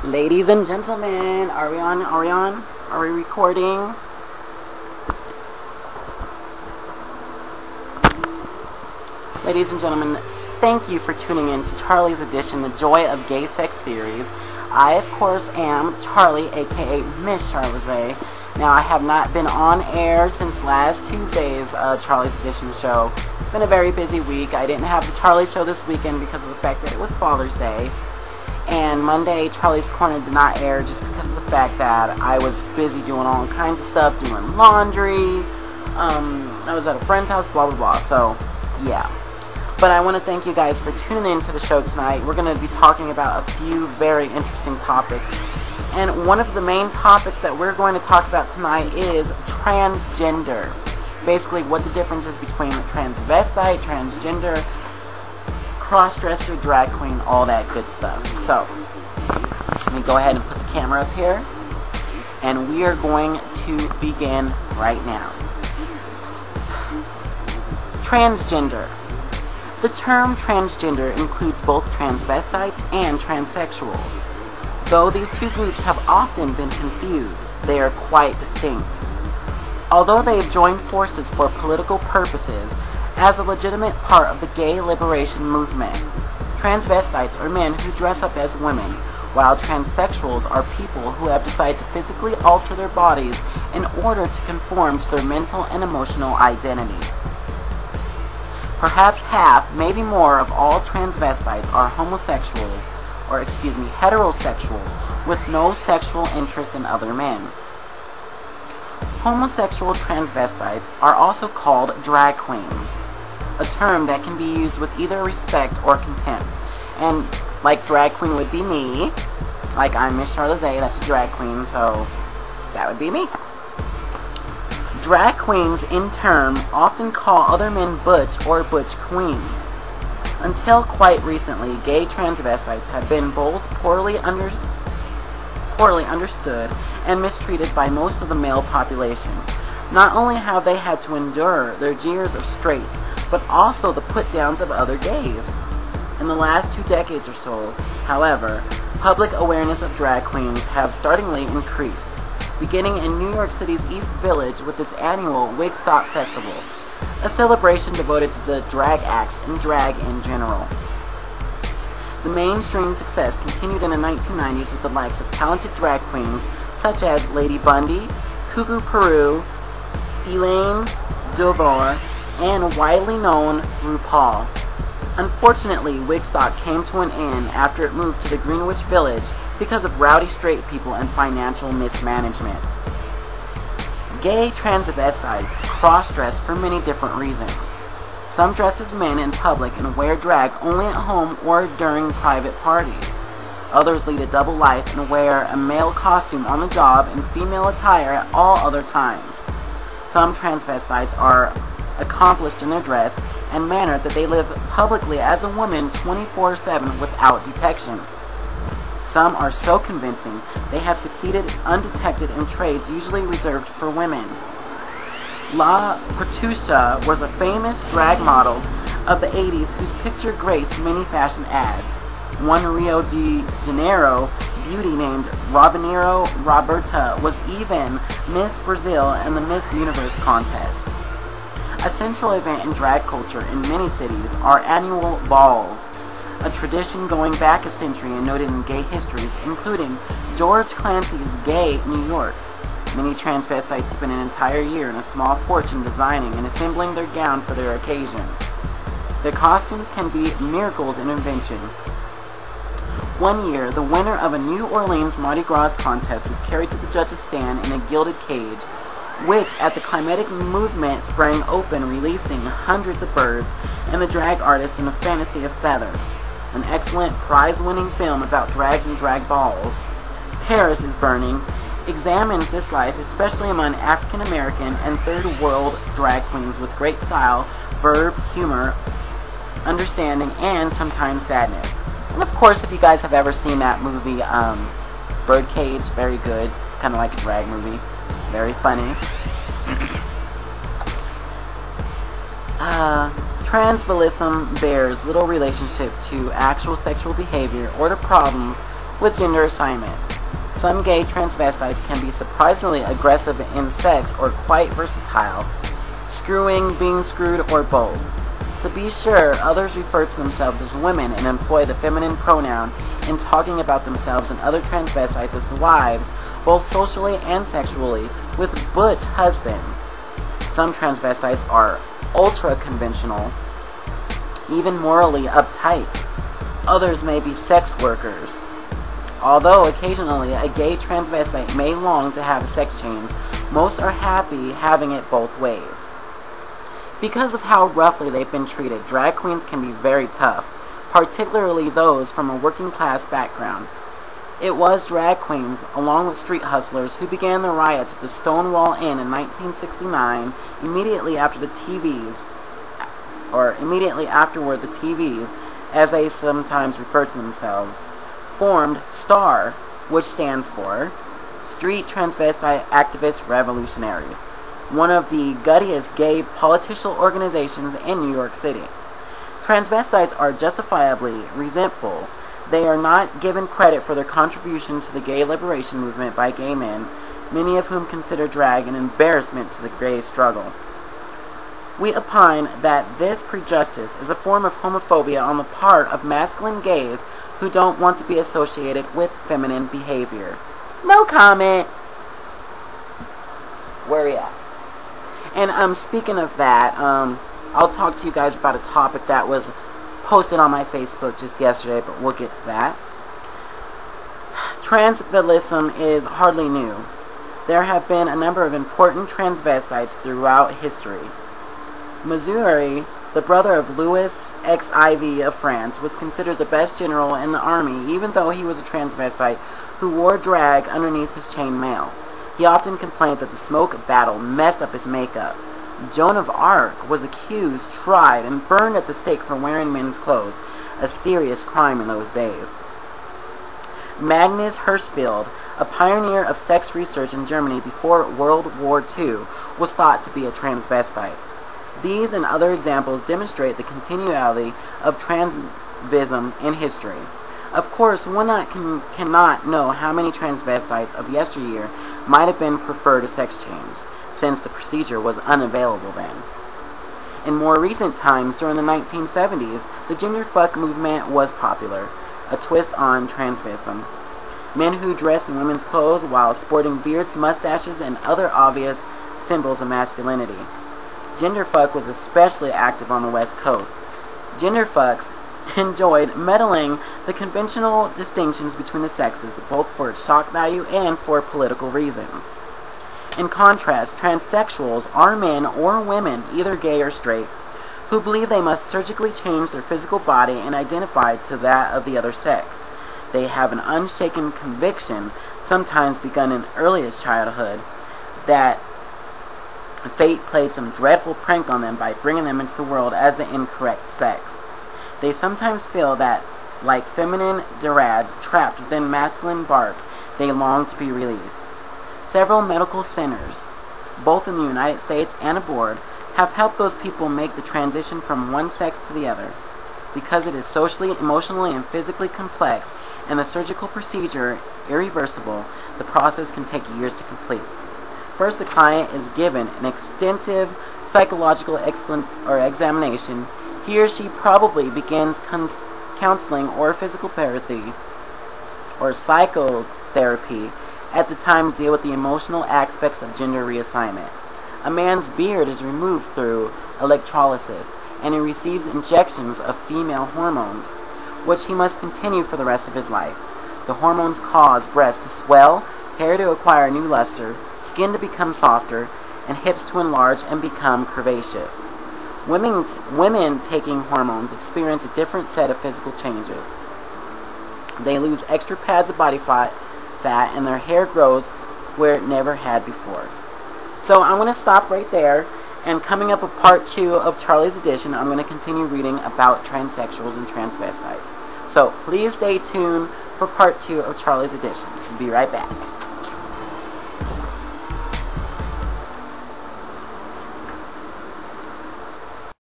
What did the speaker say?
Ladies and gentlemen, are we on? Are we on? Are we recording? Ladies and gentlemen, thank you for tuning in to Charlie's edition, The Joy of Gay Sex series. I, of course, am Charlie, aka Miss Charlize. Now, I have not been on air since last Tuesday's Charlie's Edition show. It's been a very busy week. I didn't have the Charlie show this weekend because of the fact that it was Father's Day. And Monday, Charlie's Corner did not air just because of the fact that I was busy doing all kinds of stuff, doing laundry. I was at a friend's house, blah, blah, blah. So, yeah. But I want to thank you guys for tuning in to the show tonight. We're going to be talking about a few very interesting topics. And one of the main topics that we're going to talk about tonight is transgender. Basically, what the difference is between transvestite, transgender, cross-dresser, drag queen, all that good stuff. So, let me go ahead and put the camera up here. And we are going to begin right now. Transgender. The term transgender includes both transvestites and transsexuals. Though these two groups have often been confused, they are quite distinct. Although they have joined forces for political purposes as a legitimate part of the gay liberation movement, transvestites are men who dress up as women, while transsexuals are people who have decided to physically alter their bodies in order to conform to their mental and emotional identity. Perhaps half, maybe more, of all transvestites are heterosexuals with no sexual interest in other men. Homosexual transvestites are also called drag queens, a term that can be used with either respect or contempt. And like drag queen would be me, like I'm Miss Charlize, that's a drag queen, so that would be me. Drag queens, in turn, often call other men butch or butch queens. Until quite recently, gay transvestites have been both poorly understood and mistreated by most of the male population. Not only have they had to endure their jeers of straights, but also the put-downs of other gays. In the last 2 decades or so, however, public awareness of drag queens have startlingly increased, beginning in New York City's East Village with its annual Wigstock Festival, a celebration devoted to the drag acts and drag in general. The mainstream success continued in the 1990s with the likes of talented drag queens such as Lady Bundy, Cuckoo Peru, Elaine Duvall, and widely known RuPaul. Unfortunately, Wigstock came to an end after it moved to the Greenwich Village because of rowdy straight people and financial mismanagement. Gay transvestites cross-dress for many different reasons. Some dress as men in public and wear drag only at home or during private parties. Others lead a double life and wear a male costume on the job and female attire at all other times. Some transvestites are accomplished in their dress and manner that they live publicly as a woman 24/7 without detection. Some are so convincing they have succeeded undetected in trades usually reserved for women. La Pertusha was a famous drag model of the 80s whose picture graced many fashion ads. One Rio de Janeiro beauty named Robinero Roberta was even Miss Brazil in the Miss Universe contest. A central event in drag culture in many cities are annual balls, a tradition going back a century and noted in gay histories, including George Clancy's Gay New York. Many transvestites spend an entire year and a small fortune designing and assembling their gown for their occasion. Their costumes can be miracles in invention. One year, the winner of a New Orleans Mardi Gras contest was carried to the judge's stand in a gilded cage, which at the climatic movement sprang open, releasing hundreds of birds and the drag artists in a fantasy of feathers. An excellent prize-winning film about drags and drag balls, Paris is Burning, examines this life, especially among African American and third world drag queens, with great style, verve, humor, understanding, and sometimes sadness. And of course, if you guys have ever seen that movie, Birdcage, very good. It's kind of like a drag movie. Very funny. Transvalism bears little relationship to actual sexual behavior or to problems with gender assignment. Some gay transvestites can be surprisingly aggressive in sex or quite versatile, screwing, being screwed, or both. To be sure, others refer to themselves as women and employ the feminine pronoun in talking about themselves and other transvestites as wives, both socially and sexually, with butch husbands. Some transvestites are ultra-conventional, even morally uptight. Others may be sex workers. Although occasionally a gay transvestite may long to have sex change, most are happy having it both ways. Because of how roughly they've been treated, drag queens can be very tough, particularly those from a working class background. It was drag queens, along with street hustlers, who began the riots at the Stonewall Inn in 1969, immediately afterward the TVs, as they sometimes refer to themselves, formed STAR, which stands for Street Transvestite Activist Revolutionaries, one of the guttiest gay political organizations in New York City. Transvestites are justifiably resentful. They are not given credit for their contribution to the gay liberation movement by gay men, many of whom consider drag an embarrassment to the gay struggle. We opine that this prejudice is a form of homophobia on the part of masculine gays who don't want to be associated with feminine behavior. No comment. Where are we at? And speaking of that, I'll talk to you guys about a topic that was posted on my Facebook just yesterday, but we'll get to that. Transvestism is hardly new. There have been a number of important transvestites throughout history. Missouri, the brother of Louis XIV of France, was considered the best general in the army, even though he was a transvestite who wore drag underneath his chainmail. He often complained that the smoke of battle messed up his makeup. Joan of Arc was accused, tried, and burned at the stake for wearing men's clothes, a serious crime in those days. Magnus Hirschfeld, a pioneer of sex research in Germany before World War II, was thought to be a transvestite. These and other examples demonstrate the continuity of transvism in history. Of course, one cannot know how many transvestites of yesteryear might have been preferred to sex change, since the procedure was unavailable then. In more recent times, during the 1970s, the gender fuck movement was popular, a twist on transvism. Men who dressed in women's clothes while sporting beards, mustaches, and other obvious symbols of masculinity. Genderfuck was especially active on the West Coast. Genderfucks enjoyed meddling the conventional distinctions between the sexes, both for its shock value and for political reasons. In contrast, transsexuals are men or women, either gay or straight, who believe they must surgically change their physical body and identify to that of the other sex. They have an unshaken conviction, sometimes begun in earliest childhood, that fate played some dreadful prank on them by bringing them into the world as the incorrect sex. They sometimes feel that, like feminine dirads trapped within masculine bark, they long to be released. Several medical centers, both in the United States and abroad, have helped those people make the transition from one sex to the other. Because it is socially, emotionally, and physically complex, and the surgical procedure irreversible, the process can take years to complete. First, the client is given an extensive psychological examination. He or she probably begins counseling or physical therapy or psychotherapy at the time to deal with the emotional aspects of gender reassignment. A man's beard is removed through electrolysis, and he receives injections of female hormones, which he must continue for the rest of his life. The hormones cause breasts to swell, hair to acquire new luster, skin to become softer, and hips to enlarge and become curvaceous. Women taking hormones experience a different set of physical changes. They lose extra pads of body fat, and their hair grows where it never had before. So I'm going to stop right there, and coming up with part 2 of Charlie's Edition, I'm going to continue reading about transsexuals and transvestites. So please stay tuned for part 2 of Charlie's Edition. We'll be right back.